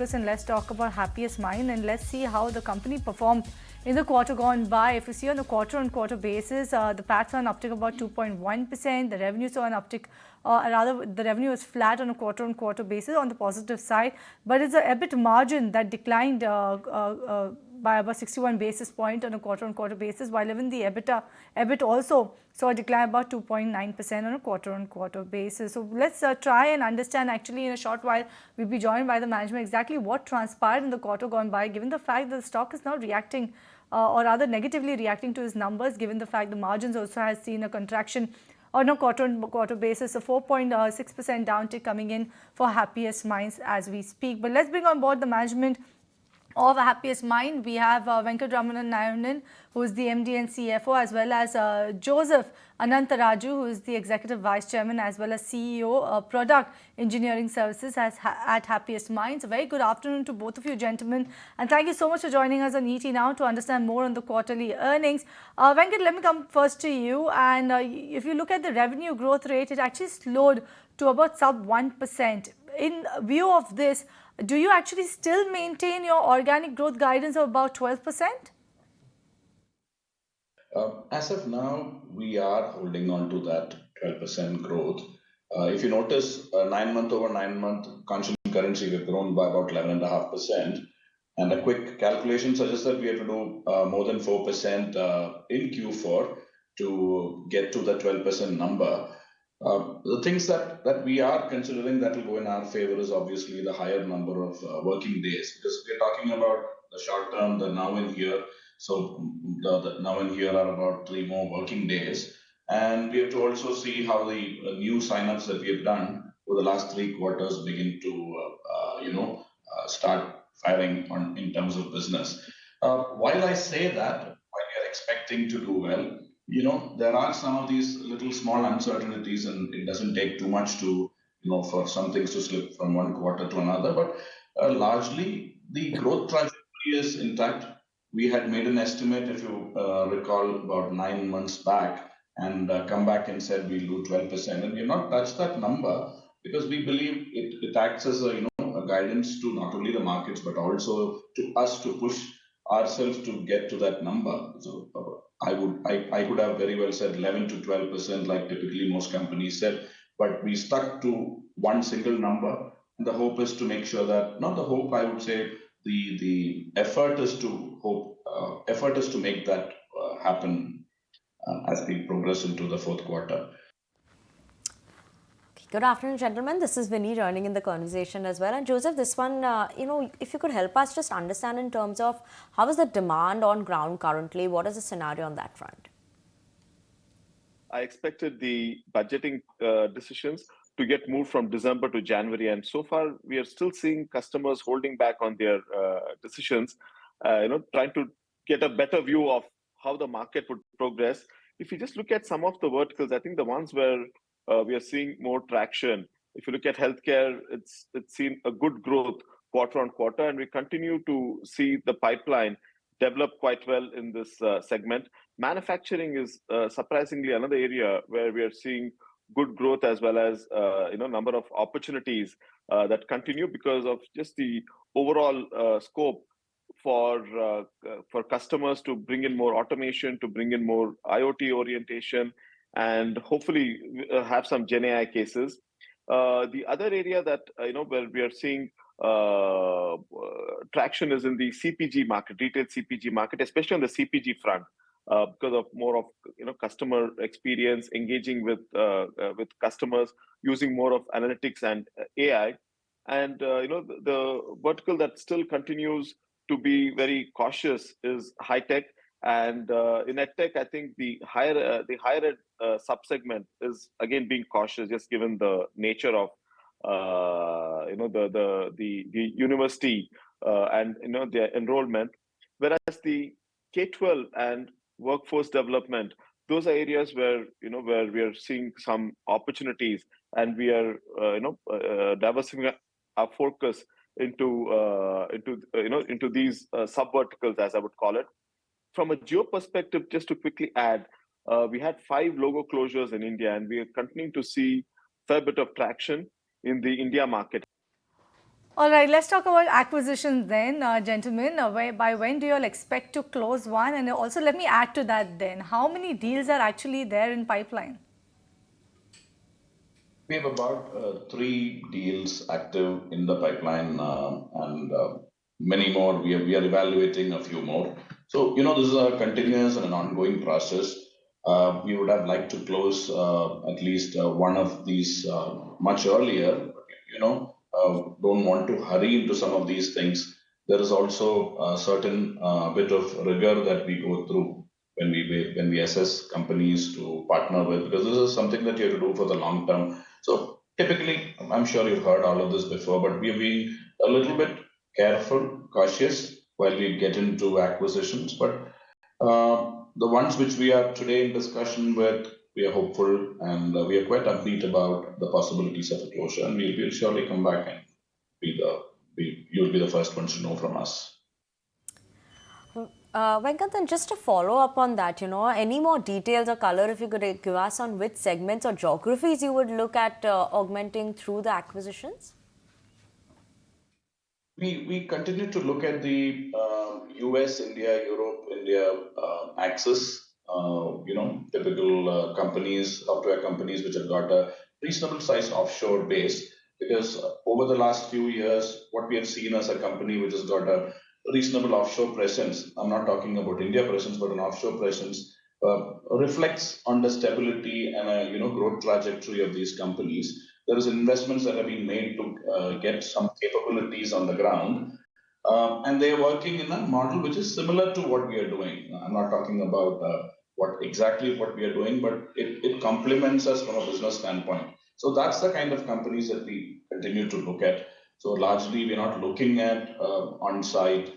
And let's talk about Happiest Mind and let's see how the company performed in the quarter gone by. If you see on a quarter-on-quarter basis, the PAT saw an uptick about 2.1%. The revenue saw an uptick, rather the revenue was flat on a quarter-on-quarter basis on the positive side, but it's the EBIT margin that declined by about 61 basis point on a quarter-on-quarter basis, while even the EBIT also saw a decline about 2.9% on a quarter-on-quarter basis. So let's try and understand. Actually, in a short while, we'll be joined by the management exactly what transpired in the quarter gone by, given the fact that the stock is now reacting or rather negatively reacting to its numbers, given the fact the margins also has seen a contraction on a quarter-on-quarter basis, a 4.6% downtick coming in for Happiest Minds as we speak. But let's bring on board the management of Happiest Mind. We have Venkatraman Narayanan, who is the MD and CFO, as well as Joseph Anantharaju, who is the Executive Vice Chairman, as well as CEO, Product Engineering Services at Happiest Minds. A very good afternoon to both of you gentlemen, and thank you so much for joining us on ET Now to understand more on the quarterly earnings. Venkat, let me come first to you, and if you look at the revenue growth rate, it actually slowed to about sub 1%. In view of this, do you actually still maintain your organic growth guidance of about 12%? As of now, we are holding on to that 12% growth. If you notice, 9-month over 9-month constant currency, we've grown by about 11.5%. And a quick calculation suggests that we have to do more than 4% in Q4 to get to the 12% number. The things that we are considering that will go in our favor is obviously the higher number of working days, because we're talking about the short term, the now and here. So the now and here are about 3 more working days. And we have to also see how the new signups that we have done over the last 3 quarters begin to start firing on in terms of business. While I say that, while we are expecting to do well, there are some of these little small uncertainties, and it doesn't take too much to, for some things to slip from one quarter to another. But largely, the growth trajectory is intact. We had made an estimate, if you recall, about 9 months back, and come back and said we'll do 12%, and we have not touched that number because we believe it acts as a guidance to not only the markets but also to us to push ourselves to get to that number. So I could have very well said 11 to 12%, like typically most companies said, but we stuck to one single number. And the hope is to make sure that, not the hope, I would say, the effort is to make that happen as we progress into the fourth quarter. Good afternoon, gentlemen. This is Vinny joining in the conversation as well. And Joseph, this one, if you could help us just understand in terms of how is the demand on ground currently? What is the scenario on that front? I expected the budgeting decisions to get moved from December to January. And so far, we are still seeing customers holding back on their decisions, trying to get a better view of how the market would progress. If you just look at some of the verticals, I think the ones where we are seeing more traction. If you look at healthcare, it's seen a good growth quarter on quarter, and we continue to see the pipeline develop quite well in this segment. Manufacturing is surprisingly another area where we are seeing good growth, as well as number of opportunities that continue because of just the overall scope for customers to bring in more automation, to bring in more IoT orientation, and hopefully have some GenAI cases. The other area that where we are seeing traction is in the CPG market, retail CPG market, especially on the CPG front, because of more of customer experience, engaging with customers, using more of analytics and AI. And the vertical that still continues to be very cautious is high tech. And in EdTech, I think the higher ed subsegment is again being cautious, just given the nature of the university and their enrollment. Whereas the K-12 and workforce development, those are areas where we are seeing some opportunities, and we are diversifying our focus into these sub verticals, as I would call it. From a geo perspective, just to quickly add, we had 5 logo closures in India, and we are continuing to see a fair bit of traction in the India market. All right, let's talk about acquisitions then, gentlemen. By when do you all expect to close one? And also, let me add to that then. How many deals are actually there in pipeline? We have about three deals active in the pipeline, and many more. We are evaluating a few more. So, this is a continuous and an ongoing process. We would have liked to close at least one of these much earlier. Don't want to hurry into some of these things. There is also a certain bit of rigor that we go through when we assess companies to partner with, because this is something that you have to do for the long term. So typically, I'm sure you've heard all of this before, but we are being a little bit careful, cautious while we get into acquisitions. But the ones which we are today in discussion with, we are hopeful, and we are quite upbeat about the possibilities of a closure. And we'll surely come back and you'll be the first ones to know from us. Venkat, just to follow up on that, any more details or color if you could give us on which segments or geographies you would look at augmenting through the acquisitions? We continue to look at the US, India, Europe, India axis. Typical companies, software companies, which have got a reasonable sized offshore base. Because over the last few years, what we have seen as a company which has got a reasonable offshore presence, I'm not talking about India presence, but an offshore presence, reflects on the stability and growth trajectory of these companies. There is investments that have been made to get some capabilities on the ground, and they are working in a model which is similar to what we are doing. I'm not talking about what we are doing, but it complements us from a business standpoint. So that's the kind of companies that we continue to look at. So largely, we're not looking at on-site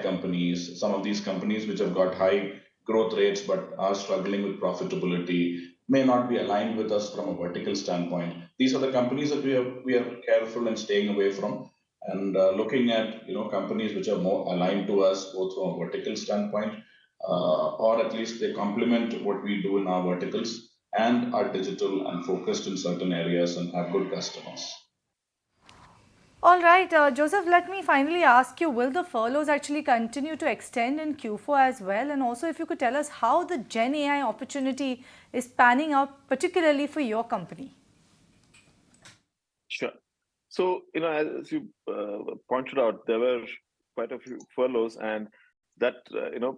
companies. Some of these companies which have got high growth rates but are struggling with profitability may not be aligned with us from a vertical standpoint. These are the companies that we are careful and staying away from, and looking at companies which are more aligned to us both from a vertical standpoint, or at least they complement what we do in our verticals and are digital and focused in certain areas and have good customers. All right, Joseph, let me finally ask you, will the furloughs actually continue to extend in Q4 as well? And also, if you could tell us how the GenAI opportunity is panning out, particularly for your company. Sure. So, as you pointed out, there were quite a few furloughs, and that,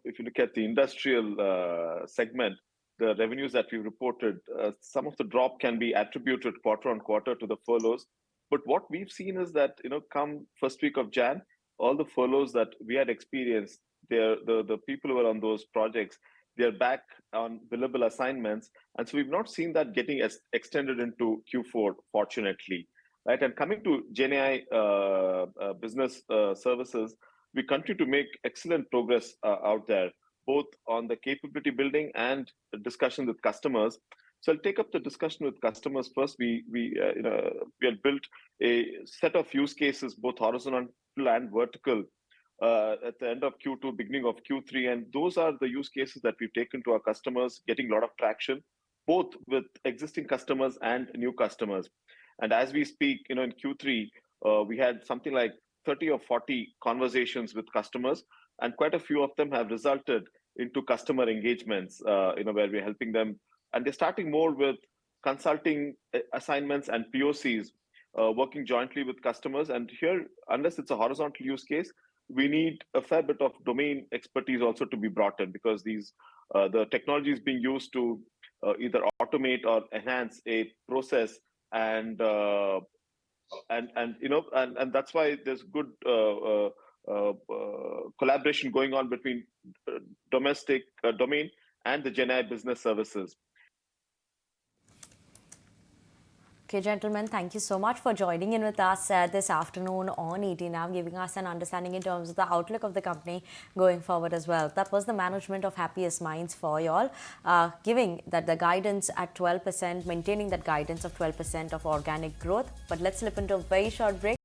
if you look at the industrial segment, the revenues that we reported, some of the drop can be attributed quarter on quarter to the furloughs. But what we've seen is that, come first week of Jan, all the furloughs that we had experienced, the people who were on those projects, they're back on billable assignments. And so we've not seen that getting extended into Q4, fortunately. Right? And coming to GenAI business services, we continue to make excellent progress out there, both on the capability building and discussion with customers. So I'll take up the discussion with customers first. We had built a set of use cases, both horizontal and vertical, at the end of Q2, beginning of Q3, and those are the use cases that we've taken to our customers, getting a lot of traction, both with existing customers and new customers. And as we speak, in Q3, we had something like 30 or 40 conversations with customers, and quite a few of them have resulted into customer engagements, where we're helping them. And they're starting more with consulting assignments and POCs, working jointly with customers. And here, unless it's a horizontal use case, we need a fair bit of domain expertise also to be brought in, because the technology is being used to either automate or enhance a process, and that's why there's good collaboration going on between domestic domain and the GenAI business services. Okay, gentlemen, thank you so much for joining in with us this afternoon on ET Now, giving us an understanding in terms of the outlook of the company going forward as well. That was the management of Happiest Minds for you all, giving that the guidance at 12%, maintaining that guidance of 12% of organic growth. But let's slip into a very short break.